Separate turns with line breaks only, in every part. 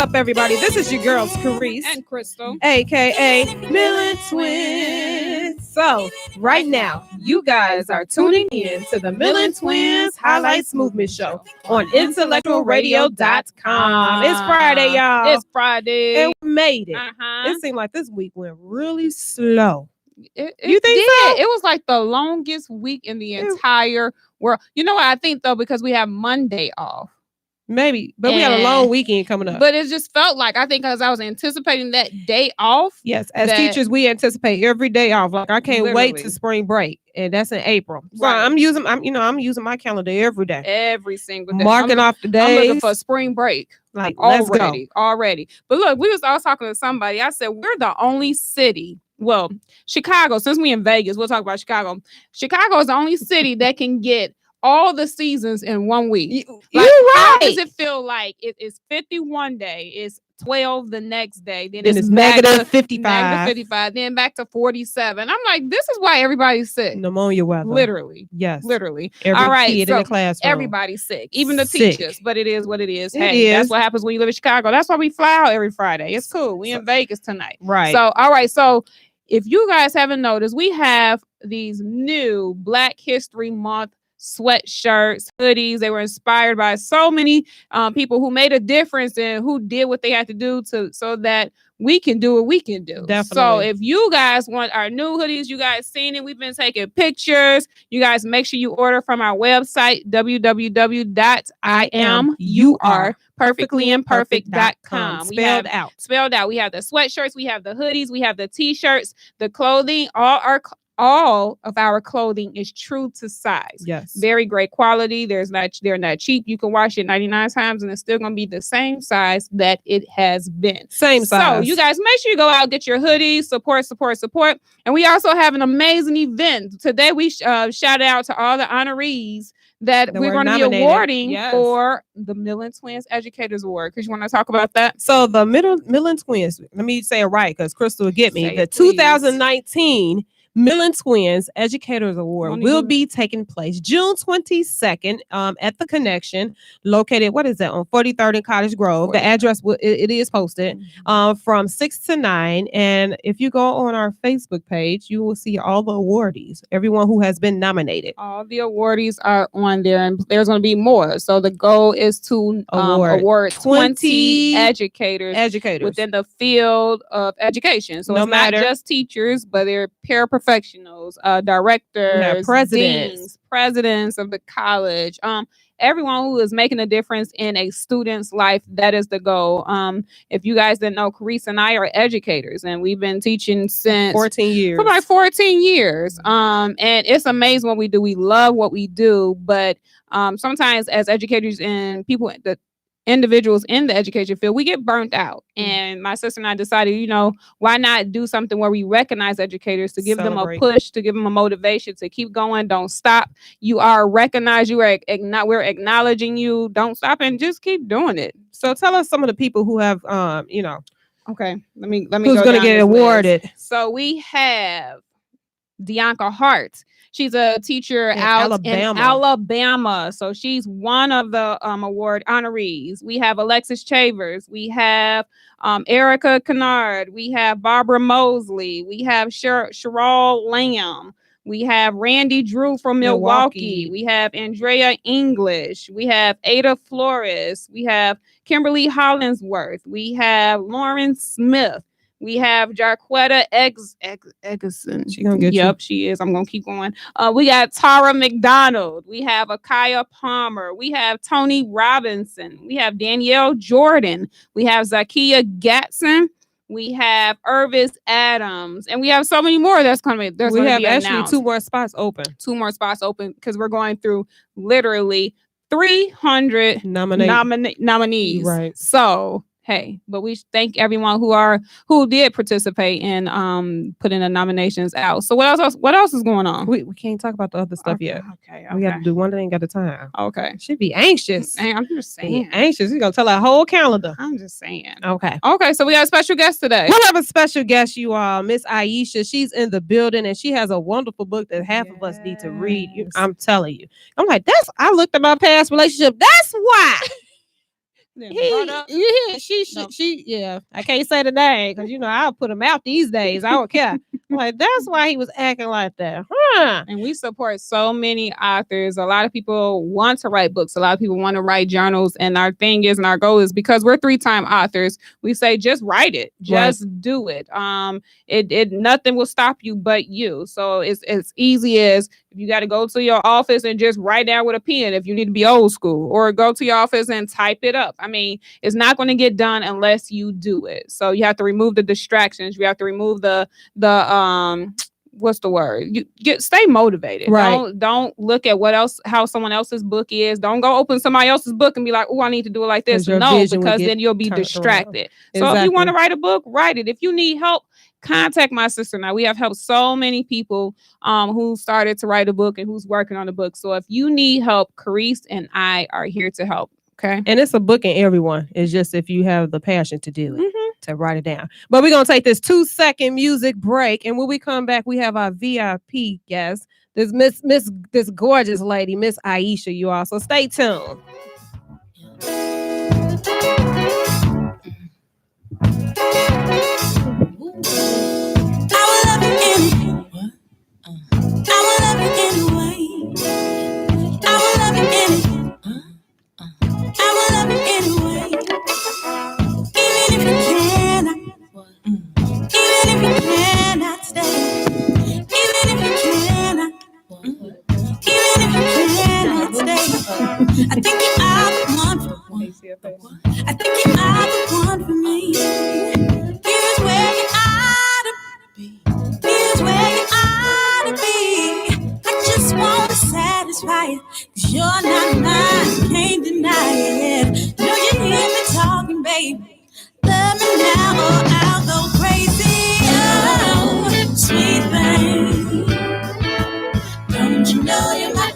up, everybody? This is your girls, Carice
and Crystal,
aka Millen Twins. So, right now, you guys are tuning in to the Millen Twins Highlights Movement Show on IntellectualRadio.com. It's Friday, y'all.
It's Friday.
And we made it. It seemed like this week went really slow.
You think
so?
It was like the longest week in the entire world. You know what I think, though, because we have Monday off.
Maybe, but we had a long weekend coming up.
But it just felt like, I think because I was anticipating that day off.
Yes, as teachers, we anticipate every day off. Like I can't wait to spring break, and that's in April. So right. I'm using my calendar every day,
every single day,
marking off the days.
I'm looking for spring break,
like
already. But look, I was talking to somebody. I said we're the only city. Well, Chicago. Since we in Vegas, we'll talk about Chicago. Chicago is the only city that can get all the seasons in 1 week.
You're right.
How does it feel like it is 51 day, it's 12 the next day, then it's
negative 55,
then back to 47. I'm like, this is why everybody's sick.
Pneumonia weather.
Literally.
Yes.
Literally.
Every
all right.
kid in the classroom.
Everybody's sick. Even the teachers. But it is what it is. That's what happens when you live in Chicago. That's why we fly out every Friday. It's cool. We in Vegas tonight.
Right.
So, all right. So if you guys haven't noticed, we have these new Black History Month sweatshirts, hoodies. They were inspired by so many people who made a difference and who did what they had to do so that we can do what we can do.
Definitely.
So if you guys want our new hoodies, you guys seen it. We've been taking pictures. You guys make sure you order from our website, www.imurperfectlyimperfect.com. Spelled out. We have the sweatshirts, we have the hoodies, we have the t-shirts, the clothing, all of our clothing is true to size.
Yes.
Very great quality. They're not cheap. You can wash it 99 times and it's still going to be the same size that it has been.
Same size.
So you guys make sure you go out, get your hoodies, support. And we also have an amazing event. Today we shout out to all the honorees that we're going to be awarding for the Millen Twins Educators Award. Because you want to talk about that?
So the Millen Twins, let me say it right because Crystal will get me. The 2019 Millen Twins Educators Award will be taking place June 22nd at the Connection, located, on 43rd and Cottage Grove. The address, it is posted from 6 to 9. And if you go on our Facebook page, you will see all the awardees, everyone who has been nominated.
All the awardees are on there, and there's going to be more. So the goal is to award 20 educators within the field of education. So it's not just teachers, but they're paraprofessionals, directors, presidents of the college, everyone who is making a difference in a student's life. That is the goal. If you guys didn't know, Carice and I are educators, and we've been teaching since
14 years.
For like 14 years. And it's amazing what we do. We love what we do, but sometimes as educators and individuals in the education field, we get burnt out. And my sister and I decided, why not do something where we recognize educators to give them a push, to give them a motivation to keep going. Don't stop. You are recognized. We're acknowledging you. Don't stop and just keep doing it.
So tell us some of the people who have,
Okay, let me.
Who's going to get awarded?
List. So we have Dianca Hart. She's a teacher out in Alabama. So she's one of the award honorees. We have Alexis Chavers. We have Erica Kennard. We have Barbara Mosley. We have Cheryl Lamb. We have Randy Drew from Milwaukee. We have Andrea English. We have Ada Flores. We have Kimberly Hollingsworth. We have Lauren Smith. We have Jarquetta Eggerson.
She gonna get you.
Yep, she is. I'm gonna keep going. We got Tara McDonald. We have Akaya Palmer. We have Tony Robinson. We have Danielle Jordan. We have Zakia Gatson. We have Irvis Adams, and we have so many more that's coming.
We have actually 2 more spots open.
2 more spots open because we're going through literally 300 nominees.
Right.
So. Hey, but we thank everyone who did participate in putting the nominations out. So what else is going on?
We can't talk about the other stuff yet.
Okay.
We got to do one thing at a time.
Okay.
Should be anxious.
I'm just saying.
Anxious. We're gonna tell our whole calendar.
I'm just saying.
Okay.
So we got a special guest today.
We have a special guest, you all, Miss Ayesha. She's in the building, and she has a wonderful book that half of us need to read. I'm telling you. I'm like, I looked at my past relationship. That's why. Yeah. I can't say the name because I'll put him out these days. I don't care. Like that's why he was acting like that, huh?
And we support so many authors. A lot of people want to write books. A lot of people want to write journals. And our thing is, and our goal is, because we're 3-time authors, we say just write it, just do it. It nothing will stop you but you. So it's as easy as if you got to go to your office and just write down with a pen if you need to be old school, or go to your office and type it up. I mean, it's not going to get done unless you do it. So you have to remove the distractions. You have to remove the what's the word? Stay motivated.
Right.
Don't look at how someone else's book is. Don't go open somebody else's book and be like, oh, I need to do it like this. No, because then you'll be distracted. So if you want to write a book, write it. If you need help, contact my sister. Now, we have helped so many people who started to write a book and who's working on a book. So if you need help, Carice and I are here to help. Okay.
And it's a book in everyone. It's just if you have the passion to do it, to write it down. But we're going to take this 2-second music break. And when we come back, we have our VIP guest, this gorgeous lady, Miss Ayesha, you all. So stay tuned.
I think you are the one for me. I think you are the one for me. Here's where you ought to be. Here's where you ought to be. I just want to satisfy you, 'cause you're not mine, can't deny it. Know you hear me talking, baby. Love me now or I'll go crazy. Oh, sweet thing. Don't you know you're my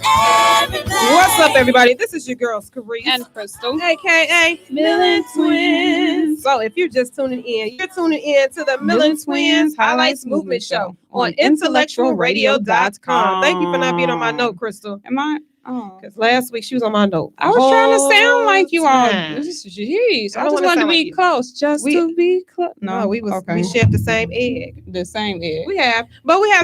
everything?
What's up, everybody? This is your girl, Carice.
And Crystal.
A.K.A. Millen Twins. So if you're just tuning in, you're tuning in to the Millen Twins Highlights Movement Show on IntellectualRadio.com. Thank you for not being on my note, Crystal.
Am I?
Oh, because last week she was on my note.
I was trying to sound like you all. Jeez, I just wanted to be close. To be close.
No, we shared the same egg.
The same egg.
We have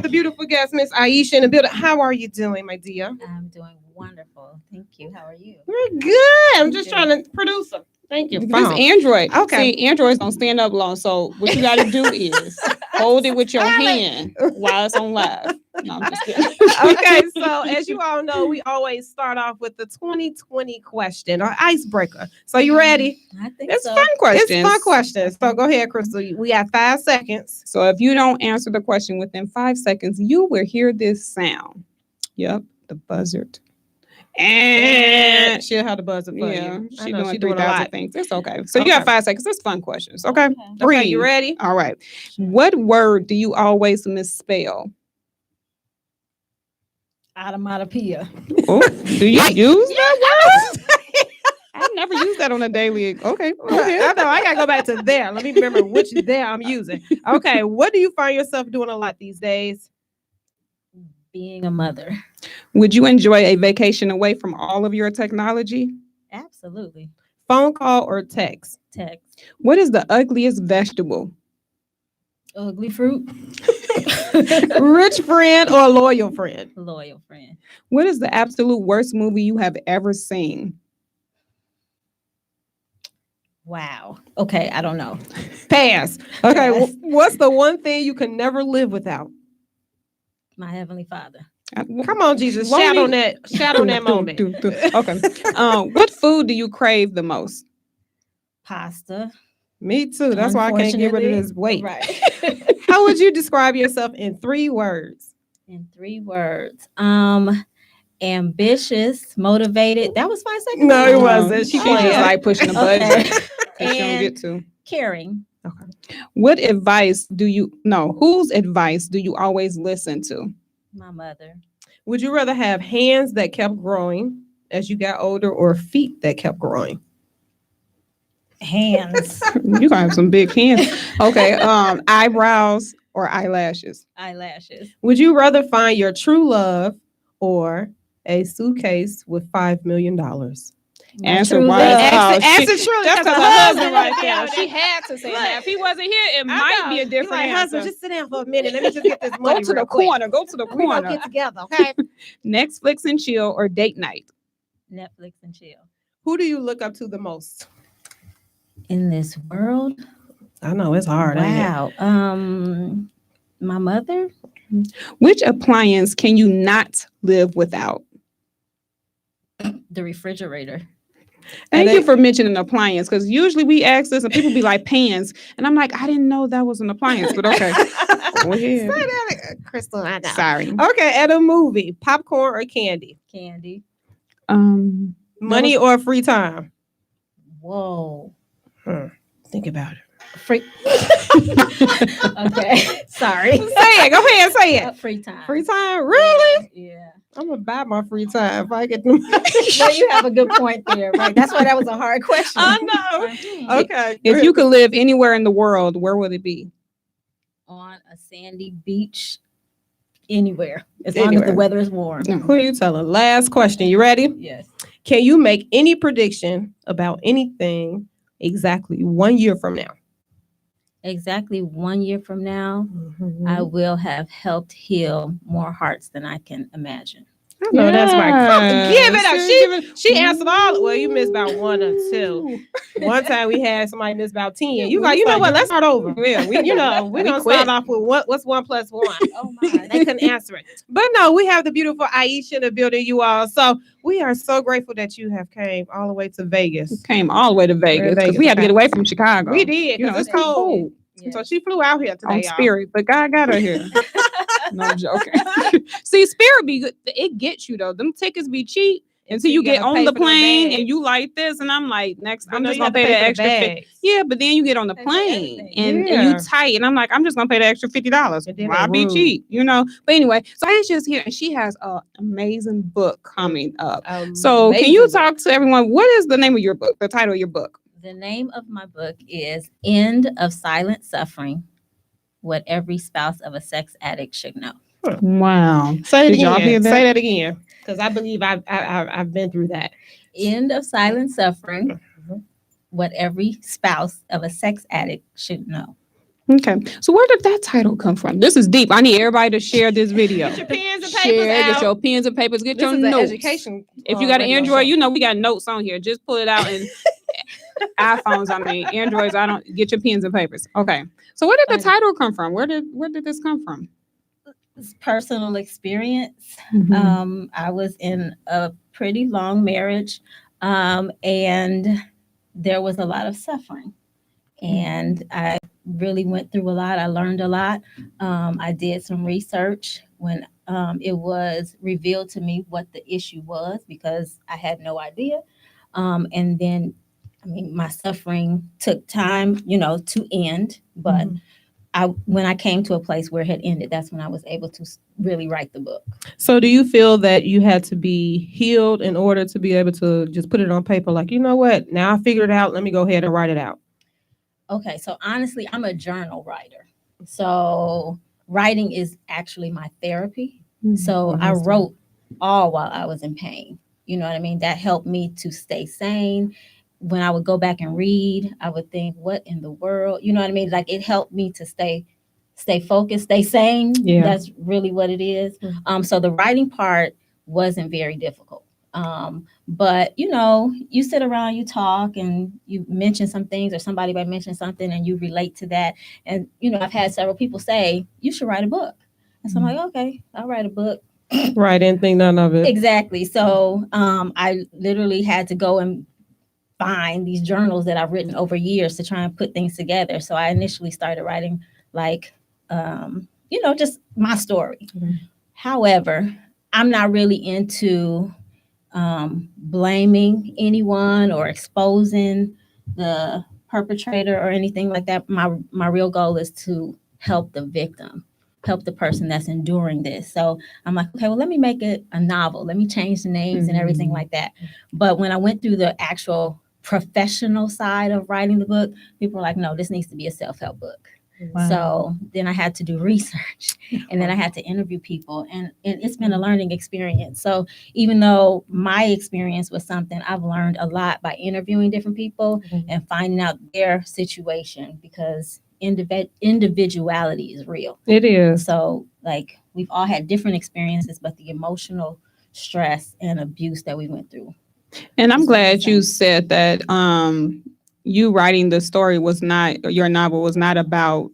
the beautiful guest, Miss Ayesha, in the building. How are you doing, my dear?
I'm doing wonderful. Thank you. How are you?
We're good. I'm just trying to produce them. Thank you.
This Android.
Okay.
See, Androids don't stand up long. So what you got to do is hold it with your hand while it's on live. No, I'm just kidding.
Okay, so as you all know, we always start off with the 2020 question or icebreaker. So you ready?
I think
it's
so.
fun questions.
It's fun questions. So go ahead, Crystal. We got 5 seconds.
So if you don't answer the question within 5 seconds, you will hear this sound. Yep, the buzzard. And
she'll have the buzzer for you.
She's doing 3,000 things. It's okay. So you got 5 seconds. It's fun questions. Okay.
Okay, you ready?
All right. What word do you always misspell?
Automatopoeia.
Oh, do you use that word? I never use that on a daily. Okay.
I know. I gotta go back to there. Let me remember which there I'm using. Okay. What do you find yourself doing a lot these days?
Being a mother.
Would you enjoy a vacation away from all of your technology?
Absolutely.
Phone call or text?
Text.
What is the ugliest vegetable?
Ugly fruit.
Rich friend or loyal friend?
Loyal friend.
What is the absolute worst movie you have ever seen?
Wow. Okay, I don't know.
Pass. Okay,
Pass.
What's the one thing you can never live without?
My Heavenly Father.
Come on, Jesus. Shout on that moment.
Okay. What food do you crave the most?
Pasta.
Me too. That's why I can't get rid of this weight.
Right.
How would you describe yourself in 3 words?
In 3 words. Ambitious, motivated. That was 5 seconds.
No, it wasn't. She
just like pushing the button.
Okay.
She don't get to.
Caring.
Okay.
Whose advice do you always listen to?
My mother.
Would you rather have hands that kept growing as you got older or feet that kept growing?
Hands.
You gonna have some big hands. Okay. Eyebrows or eyelashes?
Eyelashes.
Would you rather find your true love or a suitcase with $5 million?
Answer was
answer truly.
That's her husband right there. She had to say that. If he wasn't here, it might be a different answer.
Husband, just sit down for a minute. Let me just get this money.
Go to the corner. Go to the
We're
corner.
gonna get together, okay?
Netflix and chill or date night?
Netflix and chill.
Who do you look up to the most
in this world?
I know it's hard.
Wow. My mother.
Which appliance can you not live without?
The refrigerator.
Thank you for mentioning appliance, because usually we ask this and people be like pans, and I'm like, I didn't know that was an appliance, but okay. Go ahead.
Crystal, I know.
Sorry.
Okay, at a movie, popcorn or candy?
Candy.
Money or free time?
Whoa.
Think about it.
Free. Okay. Sorry.
Say it. Go ahead. Say it.
Free time.
Free time? Really?
Yeah.
I'm gonna buy my free time if I get them.
Well, you have a good point there, right? That's why that was a hard question.
I know. Okay.
If you could live anywhere in the world, where would it be?
On a sandy beach, anywhere, as long as the weather is warm.
Who are you telling? Last question. You ready?
Yes.
Can you make any prediction about anything exactly 1 year from now?
Exactly 1 year from now, I will have helped heal more hearts than I can imagine.
I know that's right. Give it up. She answered all. Well, you missed about 1 or 2. One time we had somebody miss about 10. You like, you know what? Let's start over. Yeah, we're gonna start off with what's 1 plus 1.
Oh my!
They couldn't answer it. But no, we have the beautiful Ayesha in the building, you all. So we are so grateful that you have came all the way to Vegas.
Came all the way to Vegas because we had to get away from Chicago.
We did because it's cold. Yeah. So she flew out here today,
on Spirit, but God got her here. No joking. See, Spirit be good. It gets you though. Them tickets be cheap until you get on the plane and you like this, and I'm like, next, I'm just gonna pay the extra $50. Yeah, but then you get on the plane and you tight, and I'm like, I'm just gonna pay the extra $50. Why be cheap, you know? But anyway, so Ayesha's here, and she has an amazing book coming up. So can you talk to everyone? What is the name of your book? The title of your book?
The name of my book is End of Silent Suffering: What Every Spouse of a Sex Addict Should Know.
Wow.
Say it again. Say that again. Because I believe I've been through that.
End of Silent Suffering: What Every Spouse of a Sex Addict Should Know.
Okay. So where did that title come from? This is deep. I need everybody to share this video.
Get your pens and papers out.
Get your pens and papers. Get your notes. Education. If you got an Android, we got notes on here. Just pull it out and iPhones, Androids, get your pens and papers. Okay. So where did the title come from? Where did this come from?
It's personal experience. I was in a pretty long marriage, and there was a lot of suffering. And I really went through a lot. I learned a lot. I did some research when it was revealed to me what the issue was, because I had no idea. And then, my suffering took time, to end. But when I came to a place where it had ended, that's when I was able to really write the book.
So do you feel that you had to be healed in order to be able to just put it on paper? Like, you know what? Now I figured it out. Let me go ahead and write it out.
Okay. So honestly, I'm a journal writer. So writing is actually my therapy. So I wrote all while I was in pain. You know what I mean? That helped me to stay sane. When I would go back and read, I would think, what in the world? You know what I mean? Like, it helped me to stay focused, stay sane. Yeah. That's really what it is. So the writing part wasn't very difficult. But, you sit around, you talk, and you mention some things, or somebody might mention something and you relate to that. And, I've had several people say, you should write a book. And so I'm like, okay, I'll write a book.
Right, didn't think none of it.
Exactly. So I literally had to go and find these journals that I've written over years to try and put things together. So I initially started writing just my story. However, I'm not really into blaming anyone or exposing the perpetrator or anything like that. My real goal is to help the victim, help the person that's enduring this. So I'm like, okay, well, let me make it a novel. Let me change the names and everything like that. But when I went through the actual professional side of writing the book, people were like, no, this needs to be a self-help book. Wow. So then I had to do research, and then I had to interview people, and it's been a learning experience. So even though my experience was something, I've learned a lot by interviewing different people and finding out their situation, because individuality is real.
It is.
So like we've all had different experiences, but the emotional stress and abuse that we went through.
And I'm glad you said that you writing the story was not, your novel was not about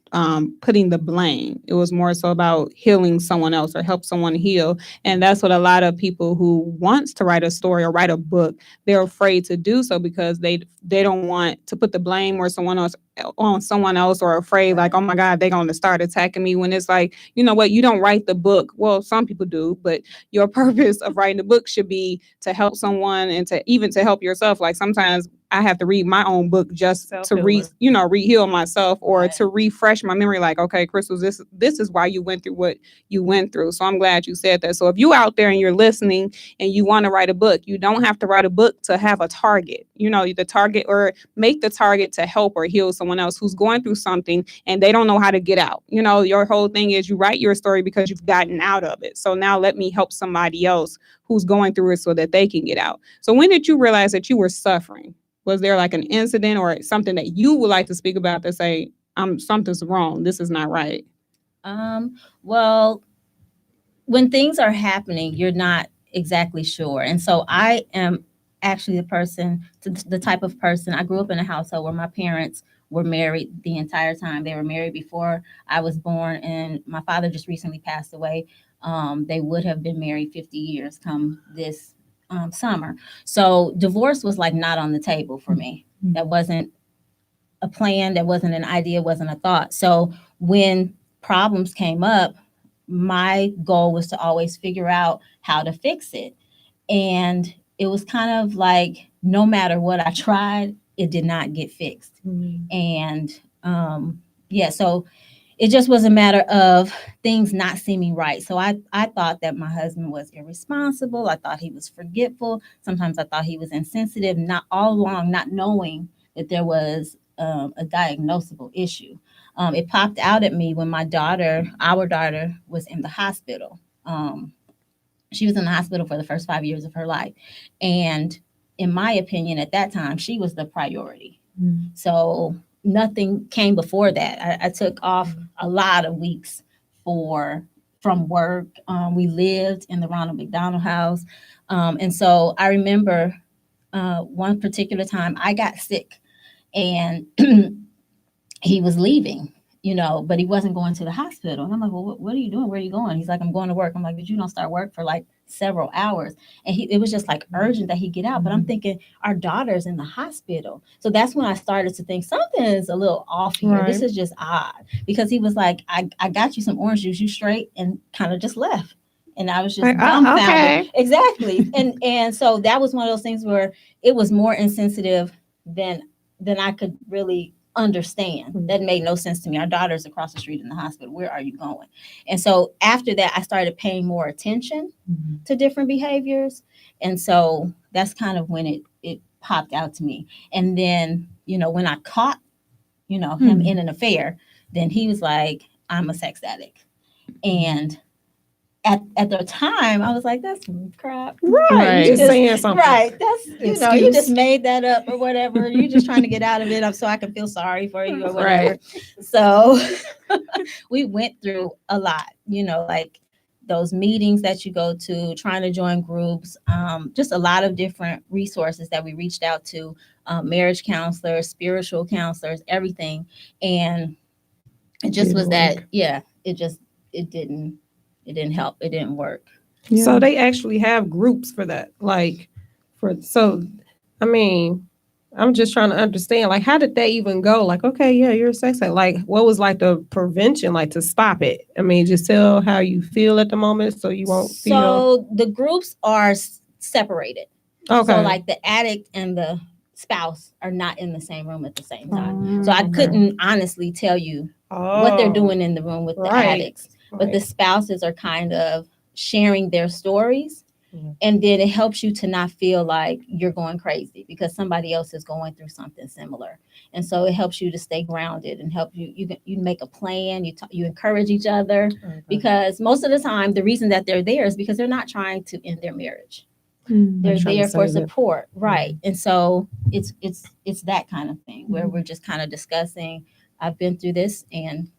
putting the blame. It was more so about healing someone else or help someone heal. And that's what a lot of people who wants to write a story or write a book, they're afraid to do so because they don't want to put the blame or someone else on someone else, or afraid like, oh my God, they're going to start attacking me, when it's like, you know what, you don't write the book. Well, some people do, but your purpose of writing the book should be to help someone and to even to help yourself. Like sometimes I have to read my own book just to re-heal myself, or to refresh my memory. Like, okay, Crystal, this is why you went through what you went through. So I'm glad you said that. So if you out there and you're listening and you want to write a book, you don't have to write a book to have a target, the target, or make the target to help or heal someone else who's going through something and they don't know how to get out. Your whole thing is you write your story because you've gotten out of it. So now let me help somebody else who's going through it so that they can get out. So when did you realize that you were suffering? Was there like an incident or something that you would like to speak about to say, something's wrong, this is not right?
Well, when things are happening, you're not exactly sure. And so I am actually the type of person, I grew up in a household where my parents were married the entire time. They were married before I was born, and my father just recently passed away. They would have been married 50 years come this summer. So divorce was like not on the table for me. That wasn't a plan. That wasn't an idea, wasn't a thought. So when problems came up, my goal was to always figure out how to fix it. And it was kind of like, no matter what I tried, it did not get fixed. And so it just was a matter of things not seeming right. So I thought that my husband was irresponsible. I thought he was forgetful. Sometimes I thought he was insensitive, not all along, not knowing that there was a diagnosable issue. It popped out at me when our daughter was in the hospital. She was in the hospital for the first 5 years of her life. And in my opinion, at that time, she was the priority. So nothing came before that. I took off a lot of weeks from work. We lived in the Ronald McDonald House. And so I remember one particular time I got sick, and he was leaving, but he wasn't going to the hospital. And I'm like, well, what are you doing? Where are you going? He's like, I'm going to work. I'm like, but you don't start work for like several hours. And it was just like urgent that he get out. But I'm thinking, our daughter's in the hospital. So that's when I started to think something is a little off here. Right. This is just odd, because he was like, I got you some orange juice, you straight, and kind of just left. And I was just dumbfounded. Okay. Exactly. And so that was one of those things where it was more insensitive than I could really understand. That made no sense to me. Our daughter's across the street in the hospital. Where are you going? And so after that, I started paying more attention to different behaviors. And so that's kind of when it popped out to me. And then, when I caught, him in an affair, then he was like, I'm a sex addict. And at the time, I was like, that's some crap. Right. You just saying something. Right. That's, you just made that up or whatever. You're just trying to get out of it so I can feel sorry for you or whatever. Right. So we went through a lot, like those meetings that you go to, trying to join groups, just a lot of different resources that we reached out to, marriage counselors, spiritual counselors, everything. And it just was that, it didn't help. It didn't work.
Yeah. So they actually have groups for that. I'm just trying to understand, like, how did they even go? Like, okay, yeah, you're a sex addict. Like, what was like the prevention, like to stop it? Just tell how you feel at the moment so you won't feel.
So the groups are separated. Okay. So like the addict and the spouse are not in the same room at the same time. So I couldn't honestly tell you what they're doing in the room with the addicts. But the spouses are kind of sharing their stories And then it helps you to not feel like you're going crazy because somebody else is going through something similar. And so it helps you to stay grounded and help you make a plan. You encourage each other because most of the time, the reason that they're there is because they're not trying to end their marriage. They're there for support. Right. And so it's that kind of thing where we're just kind of discussing, I've been through this and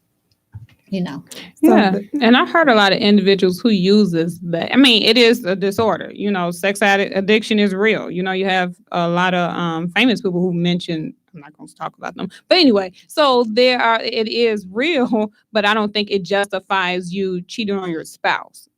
and I've heard a lot of individuals who uses that. I mean, it is a disorder. Sex addiction is real. You have a lot of famous people who mention. I'm not going to talk about them, but anyway. So it is real, but I don't think it justifies you cheating on your spouse.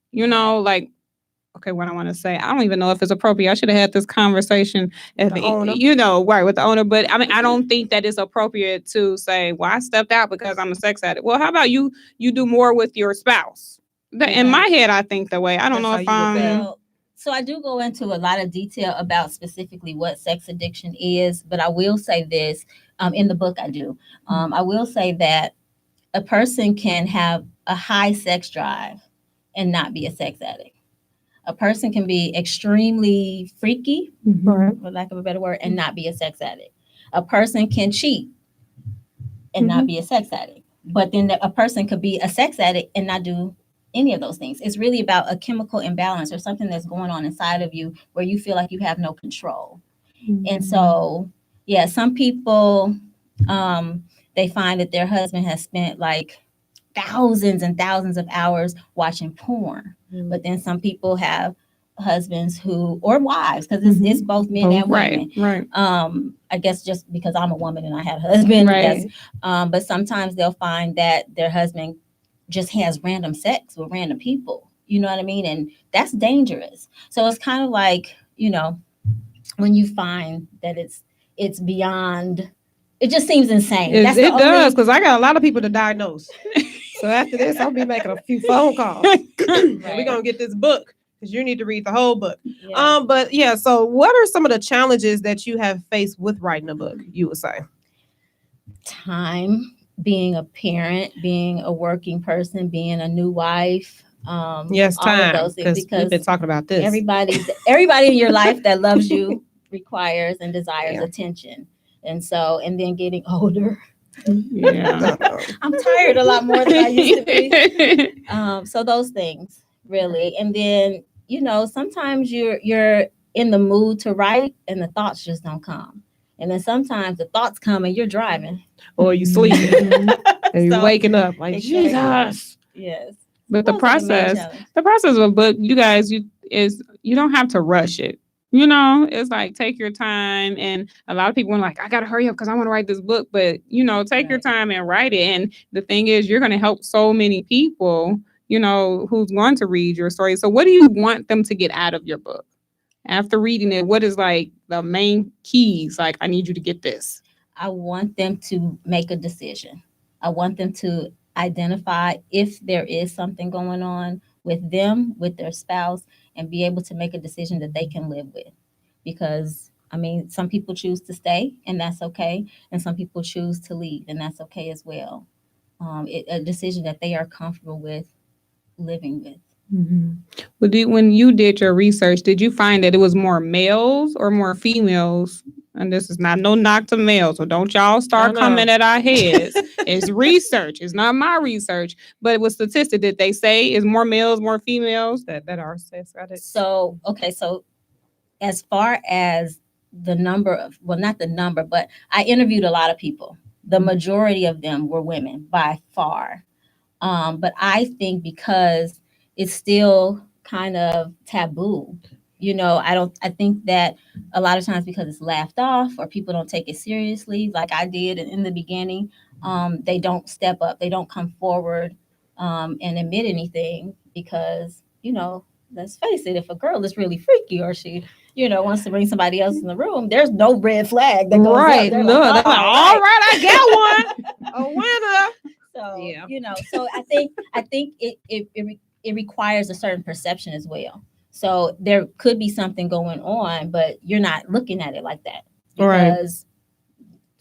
Okay, what I want to say, I don't even know if it's appropriate. I should have had this conversation at the owner. With the owner. But I mean, I don't think that it's appropriate to say, well, I stepped out because I'm a sex addict. Well, how about you do more with your spouse? In my head, I think that way. I don't know if I'm...
So I do go into a lot of detail about specifically what sex addiction is, but I will say this, in the book I do. I will say that a person can have a high sex drive and not be a sex addict. A person can be extremely freaky, for lack of a better word, and not be a sex addict. A person can cheat and not be a sex addict. But then a person could be a sex addict and not do any of those things. It's really about a chemical imbalance or something that's going on inside of you where you feel like you have no control. And so, some people, they find that their husband has spent like thousands and thousands of hours watching porn. But then some people have husbands or wives, because it's both men and women.
Right.
I guess just because I'm a woman and I had a husband.
Right.
But sometimes they'll find that their husband just has random sex with random people. You know what I mean? And that's dangerous. So it's kind of like, when you find that it's beyond, it just seems insane.
It does, because I got a lot of people to diagnose. So after this, I'll be making a few phone calls. We're going to get this book because you need to read the whole book. Yeah. So what are some of the challenges that you have faced with writing a book, you would say?
Time, being a parent, being a working person, being a new wife.
Yes, time, because we've been talking about this.
Everybody in your life that loves you requires and desires attention. And then getting older.
Yeah.
I'm tired a lot more than I used to be. So those things really. And then, sometimes you're in the mood to write and the thoughts just don't come. And then sometimes the thoughts come and you're driving.
Or you sleeping. And you're waking up like, Jesus.
Yes.
But the process of a book, you guys, you don't have to rush it. It's like, take your time. And a lot of people are like, I got to hurry up because I want to write this book. But, take your time and write it. And the thing is, you're going to help so many people, who's going to read your story. So what do you want them to get out of your book? After reading it, what is like the main keys? Like, I need you to get this.
I want them to make a decision. I want them to identify if there is something going on with them, with their spouse, and be able to make a decision that they can live with. Because, some people choose to stay, and that's okay. And some people choose to leave, and that's okay as well. A decision that they are comfortable with living with.
But when you did your research, did you find that it was more males or more females? And this is not no knock to males, so don't y'all start coming at our heads. It's research. It's not my research, but it was statistic that they say is more males, more females that are sex addicts.
So as far as the number of, well, not the number, but I interviewed a lot of people. The majority of them were women by far. But I think because it's still kind of taboo. I think that a lot of times because it's laughed off or people don't take it seriously, like I did in the beginning, they don't step up. They don't come forward and admit anything because, let's face it, if a girl is really freaky or she, wants to bring somebody else in the room, there's no red flag that goes
right.
up.
No, like, all right, I got one. A winner.
So I think it requires a certain perception as well. So there could be something going on, but you're not looking at it like that because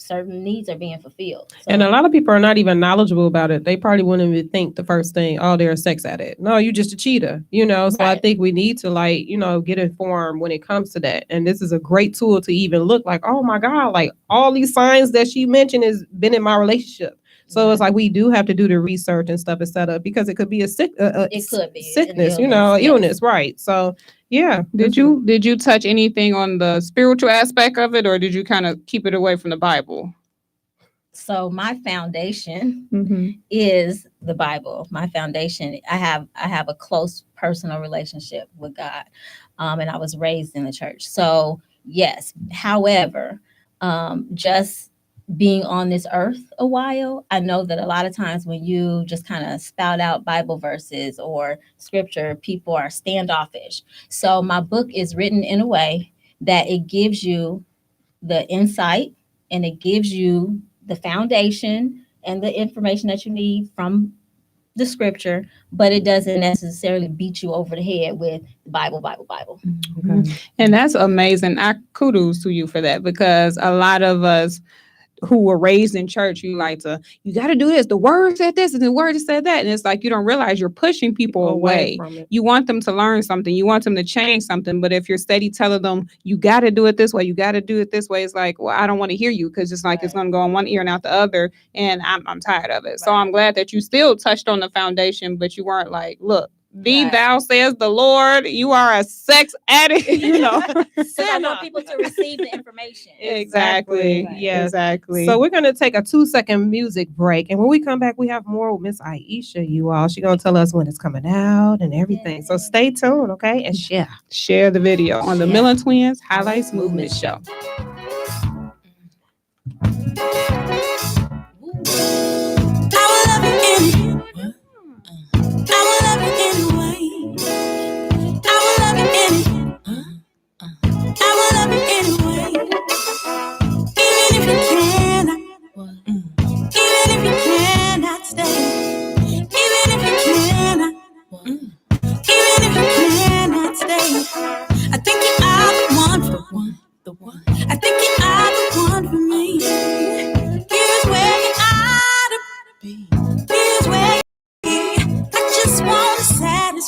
certain needs are being fulfilled. So,
and a lot of people are not even knowledgeable about it. They probably wouldn't even think the first thing, oh, they're a sex addict. No, you're just a cheater, So
Right.
I think we need to get informed when it comes to that. And this is a great tool to even look like, oh my God, like all these signs that she mentioned has been in my relationship. So it's like we do have to do the research and stuff, et cetera, because it could be a
it could be
sickness,
yes.
illness, right? So yeah.
Did you touch anything on the spiritual aspect of it, or did you kind of keep it away from the Bible?
So my foundation is the Bible. My foundation. I have a close personal relationship with God, and I was raised in the church. So yes. However, just being on this earth a while, I know that a lot of times when you just kind of spout out Bible verses or scripture, people are standoffish. So my book is written in a way that it gives you the insight and it gives you the foundation and the information that you need from the scripture, but it doesn't necessarily beat you over the head with Bible.
Okay.
And that's amazing. I kudos to you for that, because a lot of us who were raised in church, you got to do this. The word said this and the word said that. And it's like, you don't realize you're pushing people away
from it.
You want them to learn something. You want them to change something. But if you're steady telling them, you got to do it this way, you got to do it this way, it's like, well, I don't want to hear you, because it's like, It's going to go in one ear and out the other. And I'm tired of it. Right. So I'm glad that you still touched on the foundation, but you weren't like, look, thou says the Lord, you are a sex addict,
So I want people to receive the information.
Exactly.
Right.
Yeah, exactly.
So we're going to take a 2-second music break. And when we come back, we have more with Miss Ayesha, you all. She's going to tell us when it's coming out and everything. So stay tuned, okay? And
share the video on the Millen Twins Highlights Movement Show.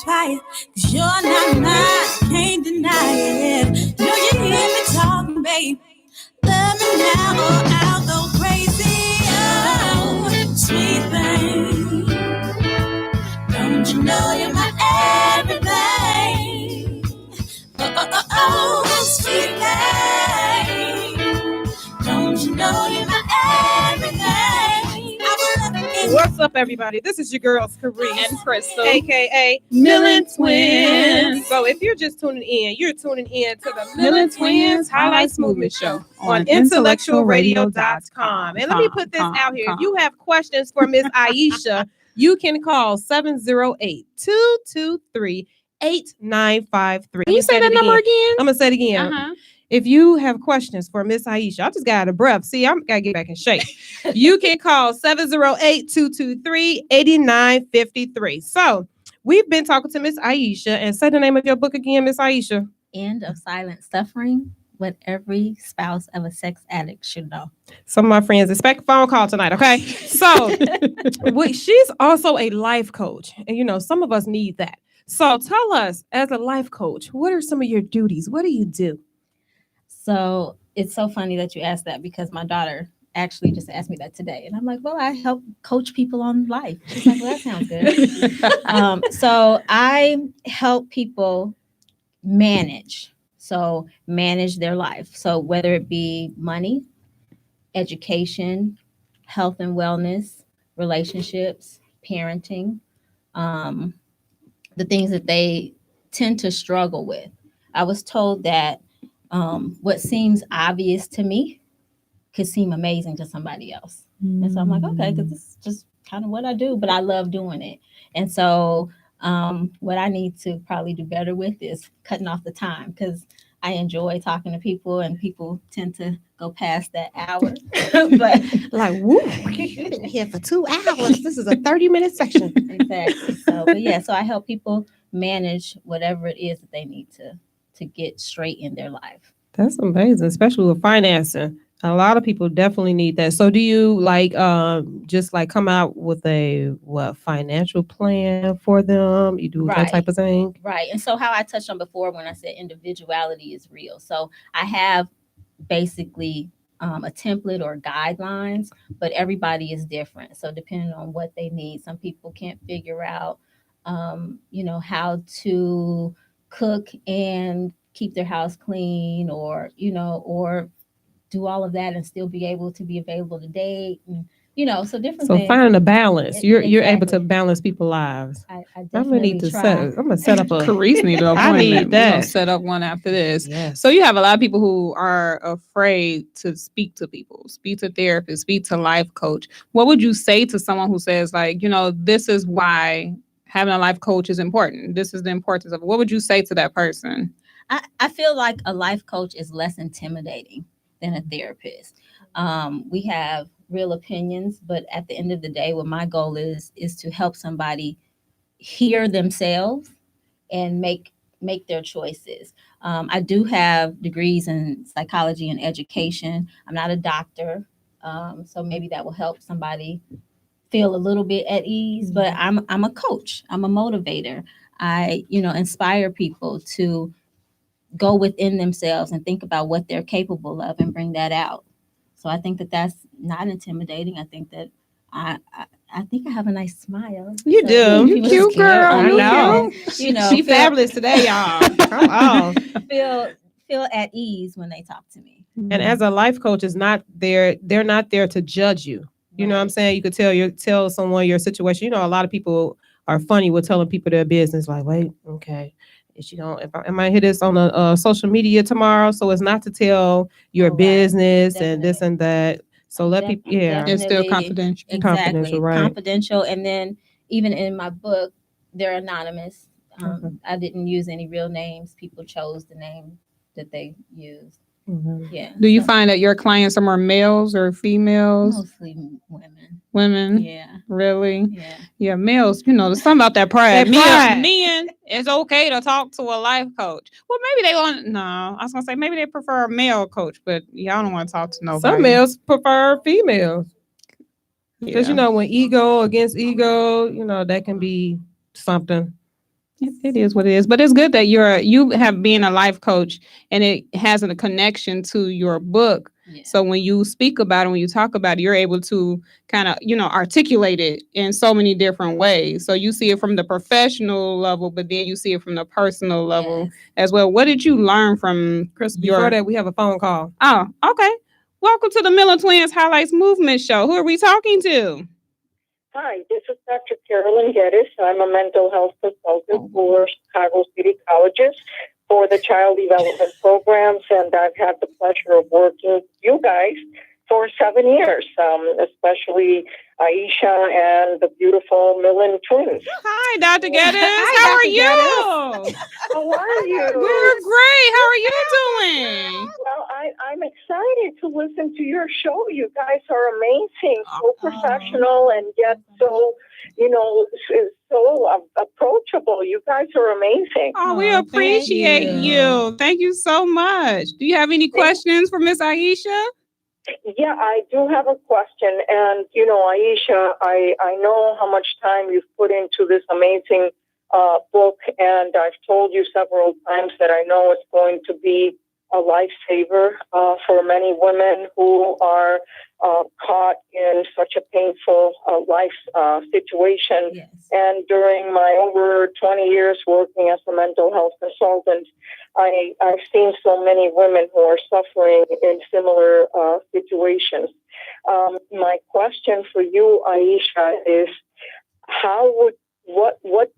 Cause you're not mine, can't deny it. Know you hear me talking, babe. Love me now or I'll go crazy. Oh, sweet thing. Don't you know you're my everything? Oh, sweet thing. Don't you know you're my everything?
What's up, everybody? This is your girls, Karee
and Crystal,
aka
Millen Twins.
So if you're just tuning in, you're tuning in to the
Millen Twins Highlights Movement Show
on IntellectualRadio.com. And let me put this out here. If you have questions for Miss Ayesha, you can call 708-223-8953.
Can you say that number again?
I'm going to say it again. If you have questions for Miss Ayesha, I just got out of breath. See, I'm got to get back in shape. You can call 708-223-8953. So we've been talking to Miss Ayesha, and say the name of your book again, Miss Ayesha.
End of Silent Suffering, What Every Spouse of a Sex Addict Should Know.
Some of my friends expect a phone call tonight, okay? So she's also a life coach, and some of us need that. So tell us, as a life coach, what are some of your duties? What do you do?
So it's so funny that you asked that, because my daughter actually just asked me that today. And I'm like, well, I help coach people on life. She's like, well, that sounds good. So I help people manage their life. So whether it be money, education, health and wellness, relationships, parenting, the things that they tend to struggle with. I was told that what seems obvious to me could seem amazing to somebody else. And so I'm like, okay, because this is just kind of what I do, but I love doing it. And so what I need to probably do better with is cutting off the time, because I enjoy talking to people, and people tend to go past that hour. But
like, woo, you've been here for 2 hours. This is a 30-minute session.
Exactly. So I help people manage whatever it is that they need to get straight in their life.
That's amazing, especially with financing. A lot of people definitely need that. So do you just come out with a financial plan for them? You do that type of thing?
Right. And so how I touched on before when I said individuality is real. So I have basically a template or guidelines, but everybody is different. So depending on what they need, some people can't figure out, how to cook and keep their house clean, or do all of that and still be able to be available to date, and so different things.
So finding a balance, you're able to balance people's lives.
I
I'm gonna set up a
Carice need an appointment.
I need that.
We're gonna set up one after this.
Yes.
So you have a lot of people who are afraid to speak to people, speak to therapists, speak to life coach. What would you say to someone who says this is why having a life coach is important? This is the importance of it. What would you say to that person?
I feel like a life coach is less intimidating than a therapist. We have real opinions, but at the end of the day, what my goal is to help somebody hear themselves and make their choices. I do have degrees in psychology and education. I'm not a doctor, so maybe that will help somebody feel a little bit at ease. But I'm a coach. I'm a motivator. I inspire people to go within themselves and think about what they're capable of and bring that out. So I think that that's not intimidating. I think that I think I have a nice smile.
You do.
You cute, girl.
I know. She fabulous today, y'all. Come on.
Feel at ease when they talk to me.
And as a life coach is not there, they're not there to judge you. You know what I'm saying? You could tell someone your situation. A lot of people are funny with telling people their business. Like, wait, okay. Am I hit this on a social media tomorrow? So it's not to tell your business and this and that. So let people,
it's still confidential.
Exactly,
confidential, right?
Confidential. And then even in my book, they're anonymous. I didn't use any real names. People chose the name that they used.
Mm-hmm.
Yeah.
Do you find that your clients are more males or females?
Mostly women.
Women?
Yeah.
Really?
Yeah.
Yeah, males, there's something about that pride.
That pride.
Men, it's okay to talk to a life coach. Well, maybe I was going to say maybe they prefer a male coach, but y'all don't want to talk to nobody.
Some males prefer females. Because,
Yeah.
when ego against ego, that can be something.
It is what it is, but it's good that you have been a life coach, and it has a connection to your book. Yeah. So when you speak about it, when you talk about it, you're able to kind of articulate it in so many different ways. So you see it from the professional level, but then you see it from the personal level as well. What did you learn from
Chris? Before that, we have a phone call.
Oh, okay. Welcome to the Millen Twins Highlights Movement Show. Who are we talking to?
Hi, this is Dr. Carolyn Geddes. I'm a mental health consultant for Chicago City Colleges for the Child Development Programs, and I've had the pleasure of working with you guys for 7 years, especially Ayesha and the beautiful Millen Twins.
Hi, Dr. Geddes. How are you?
How are you?
We're great. How are you doing?
Well, I'm excited to listen to your show. You guys are amazing, so professional, and yet so, so approachable. You guys are amazing.
Oh, we appreciate you. Thank you so much. Do you have any questions for Miss Ayesha?
Yeah, I do have a question. And, Ayesha, I know how much time you've put into this amazing book, and I've told you several times that I know it's going to be a lifesaver for many women who are caught in such a painful life situation.
Yes.
And during my over 20 years working as a mental health consultant, I've seen so many women who are suffering in similar situations. My question for you, Ayesha, is what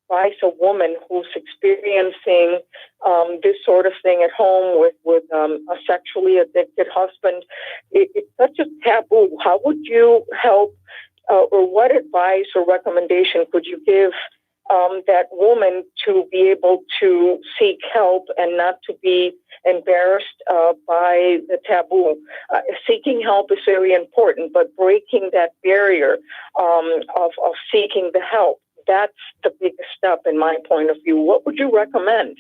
advise a woman who's experiencing this sort of thing at home with a sexually addicted husband? It's such a taboo. How would you help, or what advice or recommendation could you give that woman to be able to seek help and not to be embarrassed by the taboo? Seeking help is very important, but breaking that barrier of seeking the help, that's the biggest step in my point of view. What would you recommend?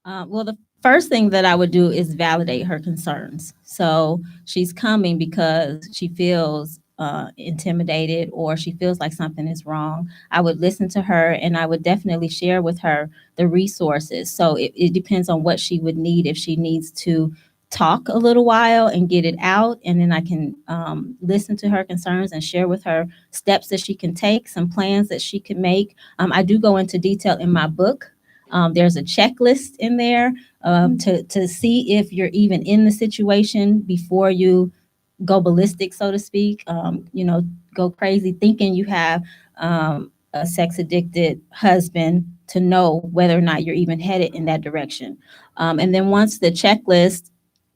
Well, the First thing that I would do is validate her concerns. So she's coming because she feels intimidated or she feels like something is wrong. I would listen to her and I would definitely share with her the resources. So it depends on what she would need. If she needs to talk a little while and get it out, and then I can listen to her concerns and share with her steps that she can take, some plans that she can make. I do go into detail in my book. There's a checklist in there to see if you're even in the situation before you go ballistic, so to speak. Go crazy thinking you have a sex addicted husband, to know whether or not you're even headed in that direction. And then once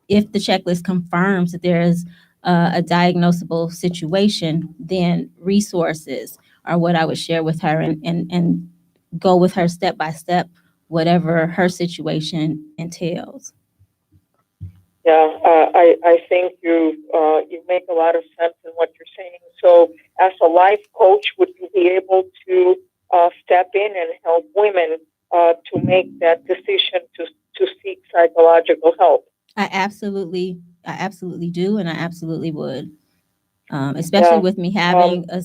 if the checklist confirms that there is a diagnosable situation, then resources are what I would share with her, and go with her step by step, whatever her situation entails.
Yeah, I think you make a lot of sense in what you're saying. So, as a life coach, would you be able to step in and help women to make that decision to seek psychological help?
I absolutely do, and I absolutely would. Especially with me having a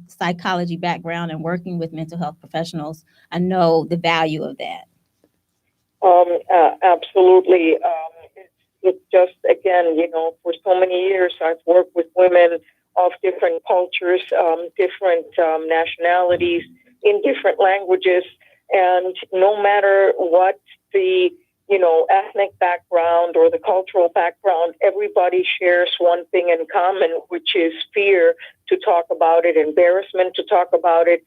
psychology background and working with mental health professionals, I know the value of that.
Absolutely. It's just, again, for so many years, I've worked with women of different cultures, different nationalities, in different languages, and no matter what the ethnic background or the cultural background, everybody shares one thing in common, which is fear to talk about it, embarrassment to talk about it,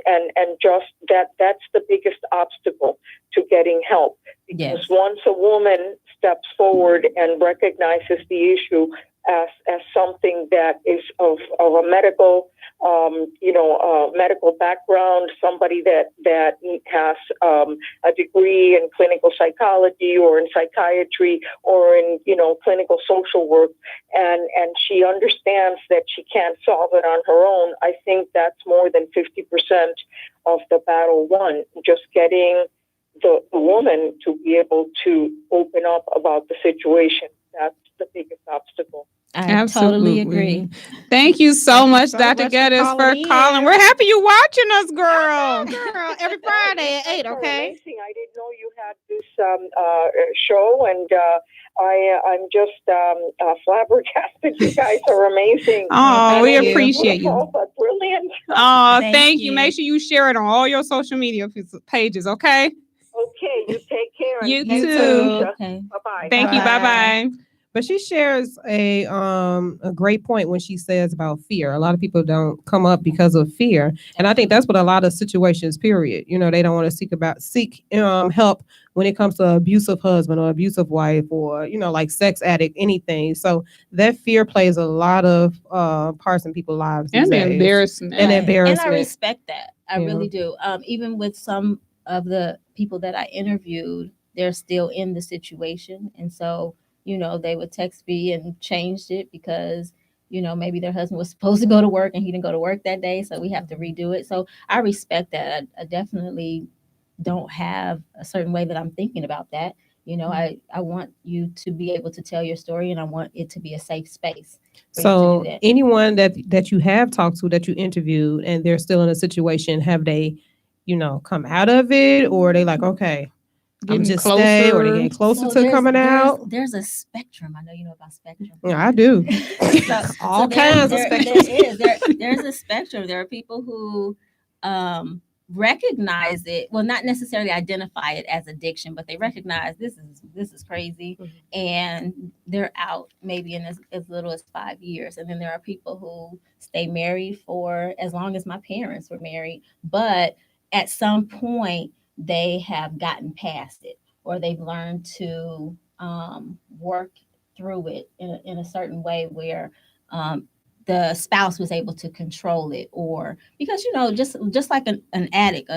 and just that's the biggest obstacle to getting help. Because once a woman steps forward and recognizes the issue as something that is of a medical medical background, somebody that has a degree in clinical psychology or in psychiatry or in clinical social work, and she understands that she can't solve it on her own, I think that's more than 50% of the battle won. Just getting the woman to be able to open up about the situation. That's the biggest obstacle.
I totally agree.
Thank you so much, Dr. Geddes, for calling. We're happy you're watching us, girl.
Girl, every Friday at 8, okay?
Amazing. I didn't know you had this show, and I'm just flabbergasted. You guys are amazing.
Oh, we appreciate you.
But brilliant.
Oh, thank you. Make sure you share it on all your social media pages, okay?
Okay, you take care.
You too.
Okay. Bye-bye.
Thank you. Bye-bye.
But she shares a great point when she says about fear. A lot of people don't come up because of fear, and I think that's what a lot of situations. Period. They don't want to seek help when it comes to abusive husband or abusive wife or like sex addict, anything. So that fear plays a lot of parts in people's lives.
And embarrassment.
And embarrassment.
And I respect that. I really do. Even with some of the people that I interviewed, they're still in the situation, and so. They would text me and changed it because, maybe their husband was supposed to go to work and he didn't go to work that day. So we have to redo it. So I respect that. I definitely don't have a certain way that I'm thinking about that. I want you to be able to tell your story, and I want it to be a safe space.
So anyone that you have talked to, that you interviewed, and they're still in a situation, have they, come out of it, or are they like, okay, I'm just stay, or they get closer to coming out?
There's a spectrum. I know you know about spectrum.
Yeah, I do. All kinds of spectrum.
There's a spectrum. There are people who recognize it. Well, not necessarily identify it as addiction, but they recognize this is crazy, and they're out maybe in as little as 5 years. And then there are people who stay married for as long as my parents were married, but at some point they have gotten past it, or they've learned to work through it in a certain way where the spouse was able to control it, or because just like an addict,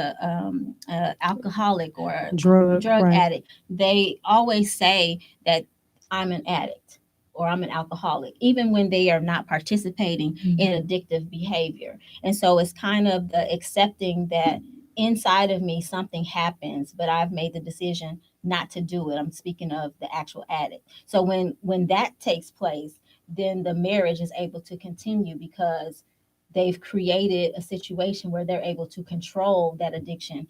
alcoholic or a drug addict, they always say that I'm an addict or I'm an alcoholic, even when they are not participating in addictive behavior. And so it's kind of the accepting that inside of me something happens, but I've made the decision not to do it. I'm speaking of the actual addict. So when that takes place, then the marriage is able to continue because they've created a situation where they're able to control that addiction.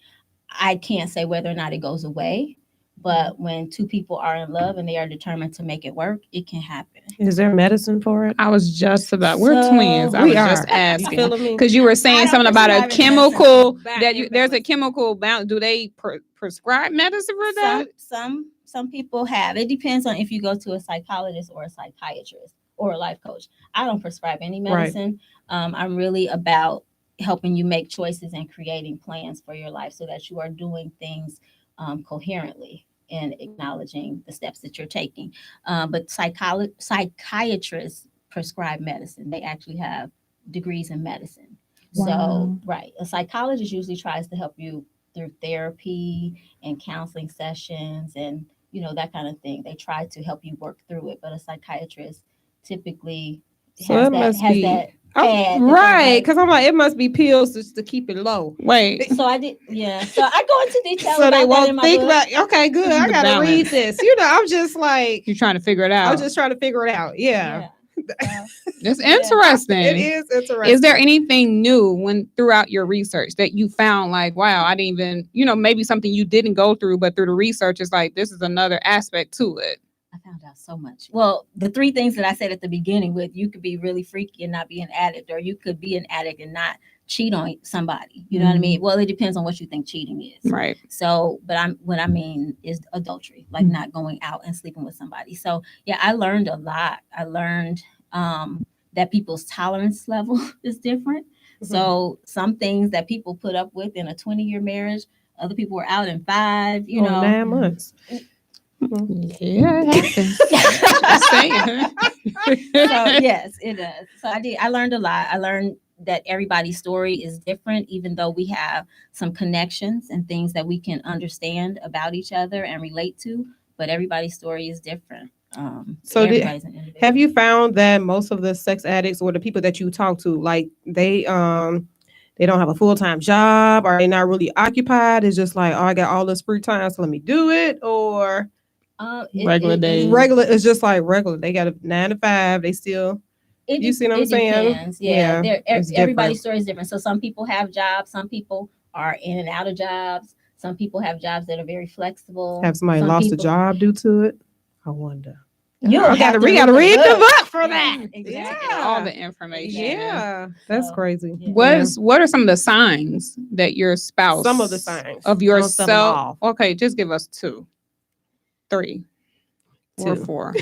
I can't say whether or not it goes away, but when two people are in love and they are determined to make it work, it can happen.
Is there medicine for it?
I was just about, we're twins. I was just asking. Because you were saying something about a chemical, there's a chemical bound. Do they prescribe medicine for that?
Some people have. It depends on if you go to a psychologist or a psychiatrist or a life coach. I don't prescribe any medicine. Right. I'm really about helping you make choices and creating plans for your life so that you are doing things coherently and acknowledging the steps that you're taking. But psychiatrists prescribe medicine. They actually have degrees in medicine. Wow. So, right. A psychologist usually tries to help you through therapy and counseling sessions and, that kind of thing. They try to help you work through it. But a psychiatrist typically has that.
Right, because I'm like, it must be pills just to keep it low.
Wait,
so I did, yeah. So I go into detail.
So they won't think about. Okay, good. I gotta read this. I'm just like
you're trying to figure it out.
I'm just trying to figure it out. Yeah.
It's interesting.
It is interesting.
Is there anything new throughout your research that you found like, wow, I didn't even, maybe something you didn't go through, but through the research, it's like this is another aspect to it.
I found out so much. Well, the three things that I said at the beginning with you could be really freaky and not be an addict, or you could be an addict and not cheat on somebody. You know what I mean? Well, it depends on what you think cheating is.
Right.
So, but what I mean is adultery, like not going out and sleeping with somebody. So yeah, I learned a lot. I learned that people's tolerance level is different. So some things that people put up with in a 20-year marriage, other people were out in 5,
9 months.
Yeah, it happens.
So yes, it does. So I learned a lot. I learned that everybody's story is different, even though we have some connections and things that we can understand about each other and relate to, but everybody's story is different.
So have you found that most of the sex addicts or the people that you talk to, like they don't have a full-time job, or they not really occupied? It's just like, I got all this free time, so let me do it, or
regular days.
It's just like regular. They got a 9 to 5. They still. You see what I'm saying?
Depends. Yeah. Everybody's story is different. So some people have jobs. Some people are in and out of jobs. Some people have jobs that are very flexible.
Have somebody lost a job due to it? I wonder.
We gotta read
the book for that.
Exactly.
Yeah. All the information.
Yeah. That's crazy.
Yeah. What are some of the signs that your spouse?
Some of the signs
of yourself. Okay, just give us 2, 3, 2 or 4.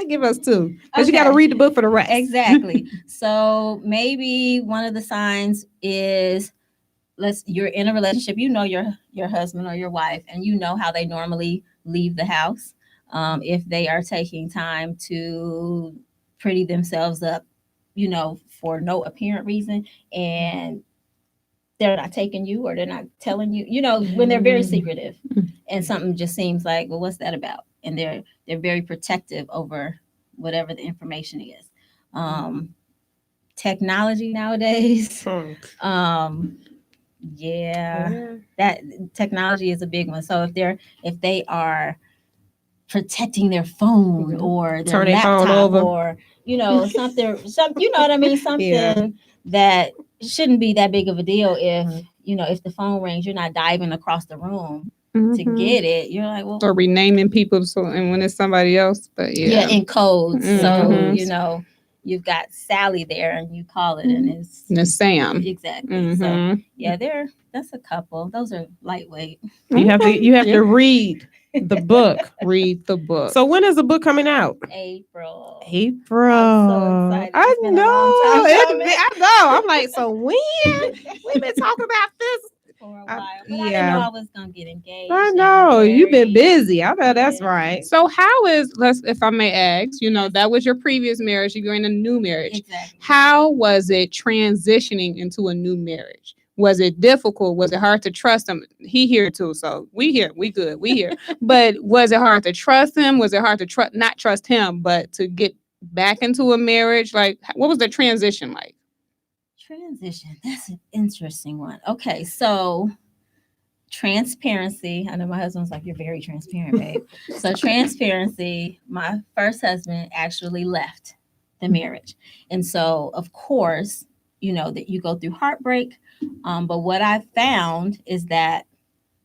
Give us 2, because you got to read the book for the rest.
Exactly. So maybe one of the signs is you're in a relationship. Your husband or your wife, and you know how they normally leave the house. If they are taking time to pretty themselves up, for no apparent reason, and they're not taking you, or they're not telling you, when they're very secretive, and something just seems like, well, what's that about? And they're very protective over whatever the information is. Technology nowadays, that technology is a big one. So if they are protecting their phone or their laptop or something, you know what I mean, something that shouldn't be that big of a deal. If the phone rings, you're not diving across the room to get it. You're like, well,
or renaming people and when it's somebody else, but
in codes. So you've got Sally there and you call it and it's
Sam.
Exactly. So that's a couple. Those are lightweight.
You have to read the book.
Read the book.
So when is the book coming out?
April.
I'm so excited. I know. I'm like, so when? We've been talking about this
for a while. But I didn't know I was gonna get engaged.
I know. You've been busy. I bet that's right.
So if I may ask, that was your previous marriage. You're in a new marriage.
Exactly.
How was it transitioning into a new marriage? Was it difficult? Was it hard to trust him? He here too, so we here. But was it hard to trust him? Was it hard to not trust him, but to get back into a marriage? Like, what was the transition like?
Transition. That's an interesting one. Okay, so transparency. I know my husband's like, you're very transparent, babe. So transparency, my first husband actually left the marriage. And so, of course, that you go through heartbreak. But what I found is that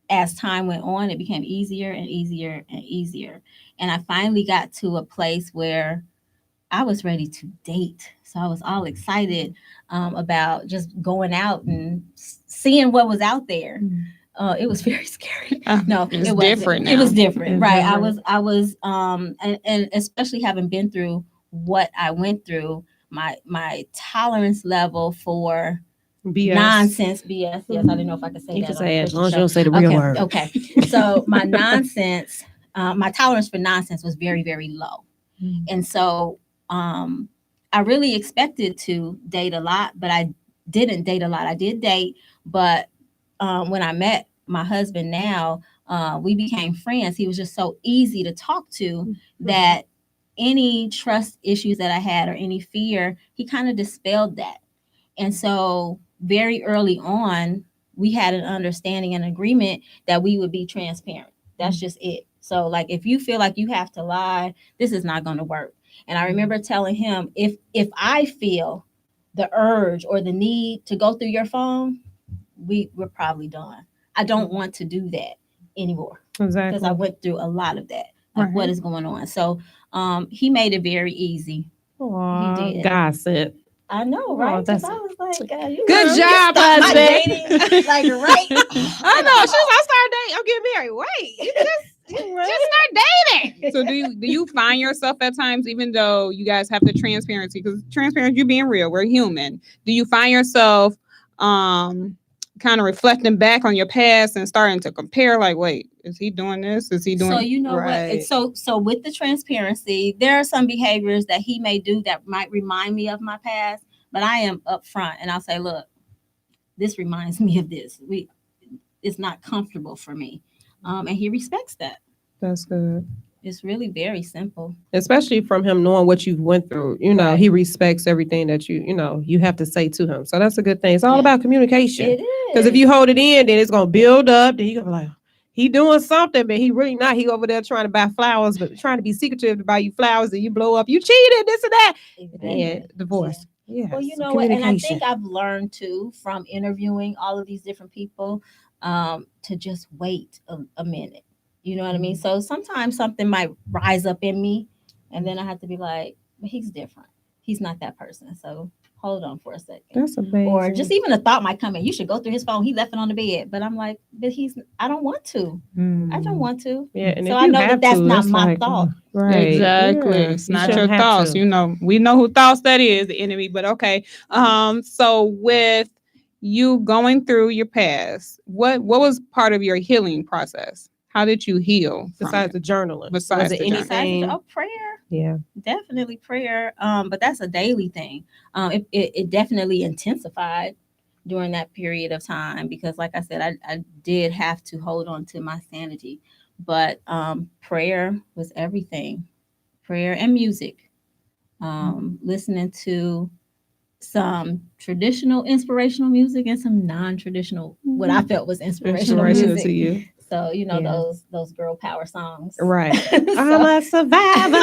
as time went on, it became easier and easier and easier. And I finally got to a place where I was ready to date. So I was all excited about just going out and seeing what was out there. It was very scary. No, it was different. It was different, right? Different. I was, and especially having been through what I went through, my tolerance level for BS. Nonsense, BS. Yes, I didn't know if I could say that. You can say it as long as you don't say the real word. Okay. So my nonsense, my tolerance for nonsense was very, very low, and so I really expected to date a lot, but I didn't date a lot. I did date, but when I met my husband now, we became friends. He was just so easy to talk to that any trust issues that I had or any fear, he kind of dispelled that. And so very early on, we had an understanding and agreement that we would be transparent. That's just it. So like, if you feel like you have to lie, this is not going to work. And I remember telling him, if I feel the urge or the need to go through your phone, we're probably done. I don't want to do that anymore. Exactly. Because I went through a lot of that, like what is going on. So he made it very easy.
Aww, he did. Gossip.
I know, right? Because I was like,
good job, husband.
Like, right?
I know. She was like, I started dating. I'm getting married. Wait, just start dating.
So do you find yourself at times, even though you guys have the transparency, because transparency, you're being real, we're human. Do you find yourself kind of reflecting back on your past and starting to compare, like, wait, is he doing this? Is he doing?
So you know what? So with the transparency, there are some behaviors that he may do that might remind me of my past, but I am upfront and I'll say, look, this reminds me of this. It's not comfortable for me, and he respects that.
That's good.
It's really very simple.
Especially from him knowing what you went through. He respects everything that you have to say to him. So that's a good thing. It's all about communication. It is. Because if you hold it in, then it's going to build up. Then you're going to be like, he doing something, but he really not. He over there trying to buy flowers, but trying to be secretive to buy you flowers, and you blow up. You cheated, this and that. Exactly. And divorce. Yeah.
Well, you know what? And I think I've learned too from interviewing all of these different people to just wait a minute. You know what I mean? So sometimes something might rise up in me, and then I have to be like, but he's different. He's not that person. So hold on for a second.
That's amazing.
Or just even a thought might come in. You should go through his phone. He left it on the bed. But I'm like, but I don't want to. I don't want to.
Yeah. And
so I know that's not my thought.
Right. Exactly. Yeah. It's not your thoughts. We know who thoughts that is, the enemy. But okay. So with you going through your past, what was part of your healing process? How did you heal?
Besides the journaling?
Besides
anything? Prayer.
Yeah.
Definitely prayer. But that's a daily thing. It definitely intensified during that period of time because, like I said, I did have to hold on to my sanity. But prayer was everything. Prayer and music. Listening to some traditional inspirational music and some non-traditional, what I felt was inspirational music.
To you.
So, those girl power songs.
Right. I'm a survivor.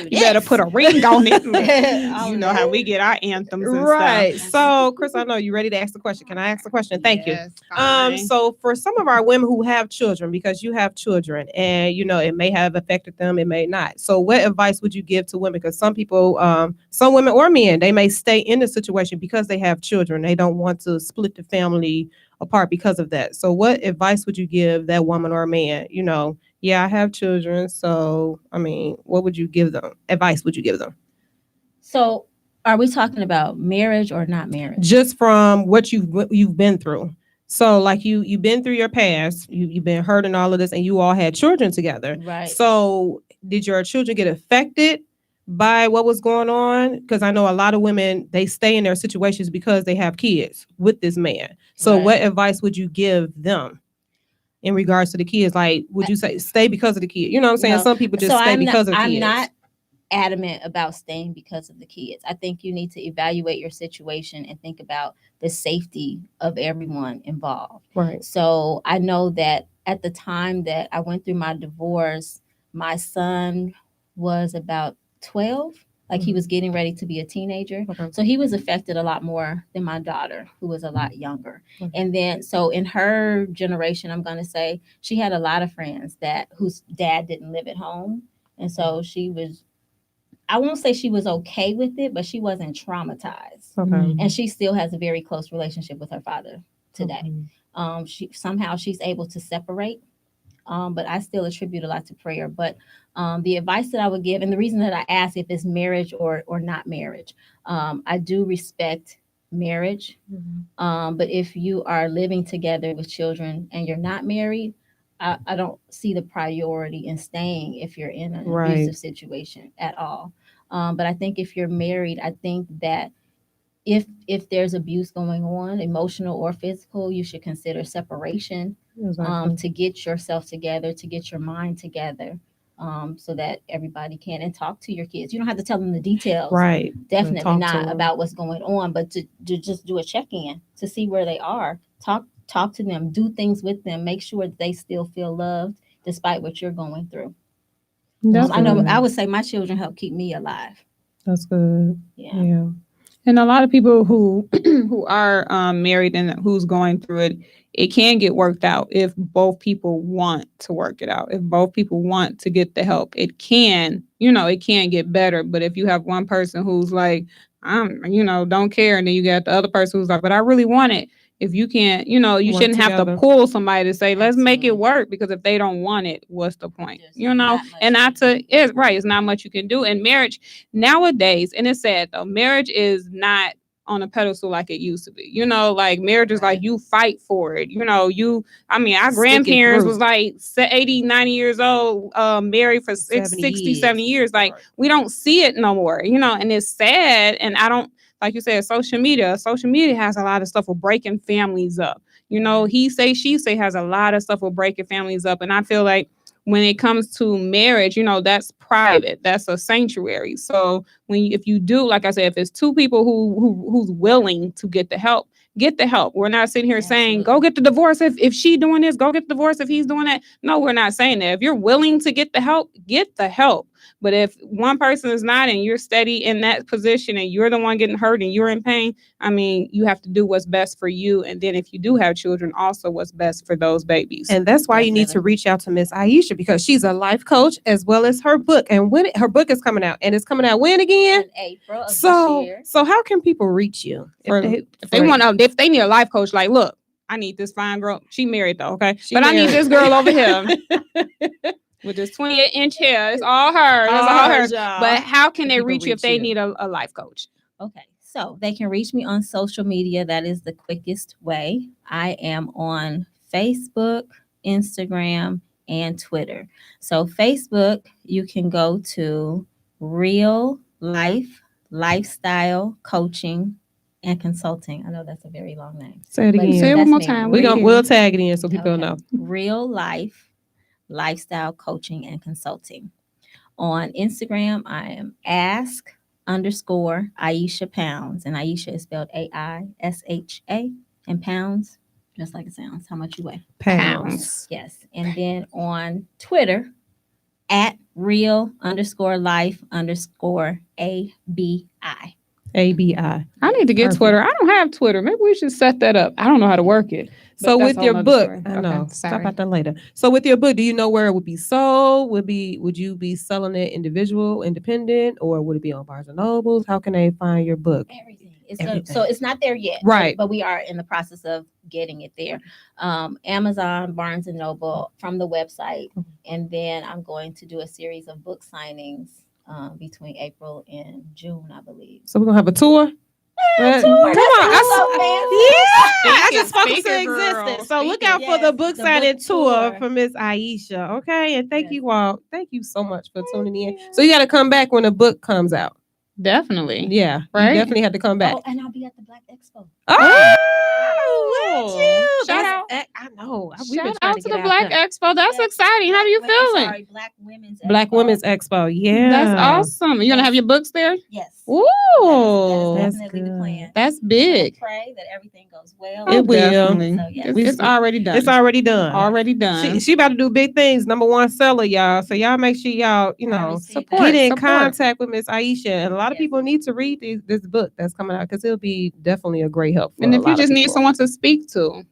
You better put a ring on it. You know how we get our anthems and
right.
stuff.
So, Chris, I know you're ready to ask the question. Can I ask the question? Thank you. Fine. So for some of our women who have children, because you have children and, it may have affected them, it may not. So what advice would you give to women? Because some people, some women or men, they may stay in the situation because they have children. They don't want to split the family apart because of that. So what advice would you give that woman or man? I have children. So, what would you give them? Advice would you give them?
So are we talking about marriage or not marriage?
Just from what you've been through. So like you've been through your past, you've been hurt and all of this, and you all had children together.
Right.
So did your children get affected by what was going on? Because I know a lot of women, they stay in their situations because they have kids with this man. So what advice would you give them in regards to the kids? Like, would you say stay because of the kid? You know what I'm saying?
No.
Some people just stay because of the kids.
adamant about staying because of the kids. I think you need to evaluate your situation and think about the safety of everyone involved.
Right.
So I know that at the time that I went through my divorce, my son was about 12. Like he was getting ready to be a teenager. Okay. So he was affected a lot more than my daughter, who was a lot younger. Okay. And then, so in her generation, I'm going to say she had a lot of friends whose dad didn't live at home. And so she was, I won't say she was okay with it, but she wasn't traumatized. Okay. And she still has a very close relationship with her father today. She's able to separate. But I still attribute a lot to prayer. But the advice that I would give, and the reason that I ask if it's marriage or not marriage, I do respect marriage. But if you are living together with children and you're not married, I don't see the priority in staying if you're in an abusive situation at all. But I think if you're married, I think that if there's abuse going on, emotional or physical, you should consider separation. Exactly. To get yourself together, to get your mind together, so that everybody can and talk to your kids. You don't have to tell them the details. Right. Definitely not about what's going on, but to just do a check-in to see where they are. Talk to them, do things with them, make sure that they still feel loved despite what you're going through. I know I would say my children help keep me alive.
That's good. Yeah.
And a lot of people who are married and who's going through it, it can get worked out if both people want to work it out. If both people want to get the help, it can get better. But if you have one person who's like, don't care, and then you got the other person who's like, but I really want it. If you can't, you shouldn't have to pull somebody to say, let's make it work, because if they don't want it, what's the point? It's not much you can do. And marriage nowadays, and it's sad though, marriage is not on a pedestal like it used to be. Like marriage is like you fight for it. Our grandparents was like 80, 90 years old, married for 60, 70 years. Like we don't see it no more, and it's sad. And I don't, like you said, social media has a lot of stuff with breaking families up. He say, she say has a lot of stuff with breaking families up. And I feel like when it comes to marriage, that's private. That's a sanctuary. So if you do, like I said, if it's two people who's willing to get the help, get the help. We're not sitting here saying, go get the divorce if she doing this, go get the divorce if he's doing that. No, we're not saying that. If you're willing to get the help, get the help. But if one person is not and you're steady in that position and you're the one getting hurt and you're in pain, you have to do what's best for you. And then if you do have children, also what's best for those babies.
And that's why you need to reach out to Miss Ayesha, because she's a life coach as well as her book. And when her book is coming out, and it's coming out when again?
In April of
this
year.
So how can people reach you?
If they need a life coach, like, look, I need this fine girl. She married though, okay? I need this girl over here. With this 28-inch hair. It's all her. All her. But how can they reach you if they need a life coach?
Okay. So they can reach me on social media. That is the quickest way. I am on Facebook, Instagram, and Twitter. So Facebook, you can go to Real Life Lifestyle Coaching and Consulting. I know that's a very long name.
Say it again.
Say it one more time.
We'll tag it in so people know.
Real Life Lifestyle Coaching and Consulting. On Instagram, I am ask_Ayesha Pounds, and Ayesha is spelled AISHA, and pounds, just like it sounds. How much you weigh?
Pounds.
Yes. And then on Twitter, at real_life_ABI.
ABI.
I need to get Twitter. I don't have Twitter. Maybe we should set that up. I don't know how to work it.
So with your book, I know. Talk about that later. So with your book, do you know where it would be sold? Would you be selling it independent, or would it be on Barnes and Nobles? How can they find your book?
Everything. So it's not there yet,
right?
But we are in the process of getting it there. Amazon, Barnes and Noble, from the website, and then I'm going to do a series of book signings between April and June, I believe.
So we're gonna have a tour. Come on, I just spoke to existence. So look out for the book signing tour for Miss Ayesha. Okay, and thank you all. Thank you so much for tuning in. So you got to come back when the book comes out.
Definitely.
Yeah.
Right?
You definitely had to come back.
Oh, and I'll be at the Black Expo.
Shout out.
I know.
Shout out to the Black Expo. That's exciting. How are you feeling?
Sorry,
Black Women's Expo. Yeah.
That's awesome. You're going to have your books there?
Yes.
Ooh.
That's definitely the plan.
That's big.
Pray that everything goes well.
It will.
Definitely.
So, yes.
It's already done.
It's already done.
Already done.
She about to do big things. #1 seller, y'all. So y'all make sure y'all, get in contact with Miss Ayesha. And a lot of people need to read this book that's coming out because it'll be definitely a great help.
And if you just need someone to speak to,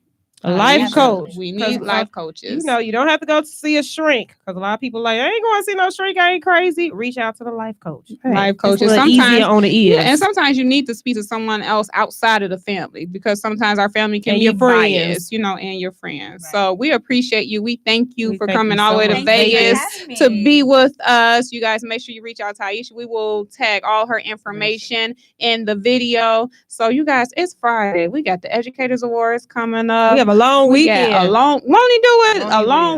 a life coach.
We need life coaches.
You don't have to go to see a shrink because a lot of people I ain't going to see no shrink. I ain't crazy. Reach out to the life coach.
Life coaches.
Sometimes easier on the ears.
Yeah, and sometimes you need to speak to someone else outside of the family because sometimes our family can be biased, and your friends. Right. So we appreciate you. We thank you for coming all the way to Vegas to be with us. You guys, make sure you reach out to Ayesha. We will tag all her information in the video. So you guys, it's Friday. We got the Educators Awards coming up.
We have a long weekend.
Long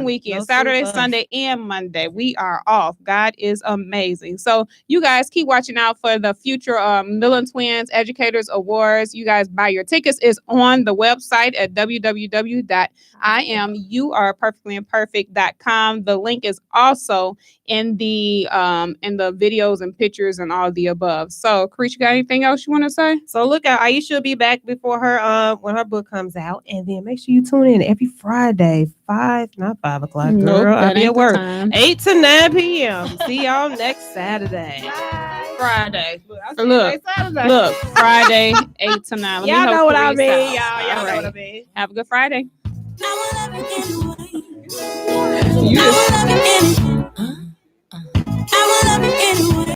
weekend. Saturday, Sunday, and Monday. We are off. God is amazing. So you guys keep watching out for the future Millen Twins Educators Awards. You guys buy your tickets. It's on the website at www.IamYouArePerfectlyImperfect.com. The link is also in the videos and pictures and all the above. So, Carisha, you got anything else you want to say?
So look out. Ayesha will be back before her when her book comes out, and then make sure you tune in every Friday, 5 o'clock, girl.
Nope,
I'll be at work.
8
to 9 p.m. See y'all next Saturday.
Friday. Look, Friday, 8 to 9.
Y'all know what I mean. Y'all know what I mean.
Have a good Friday.
I will love you anyway.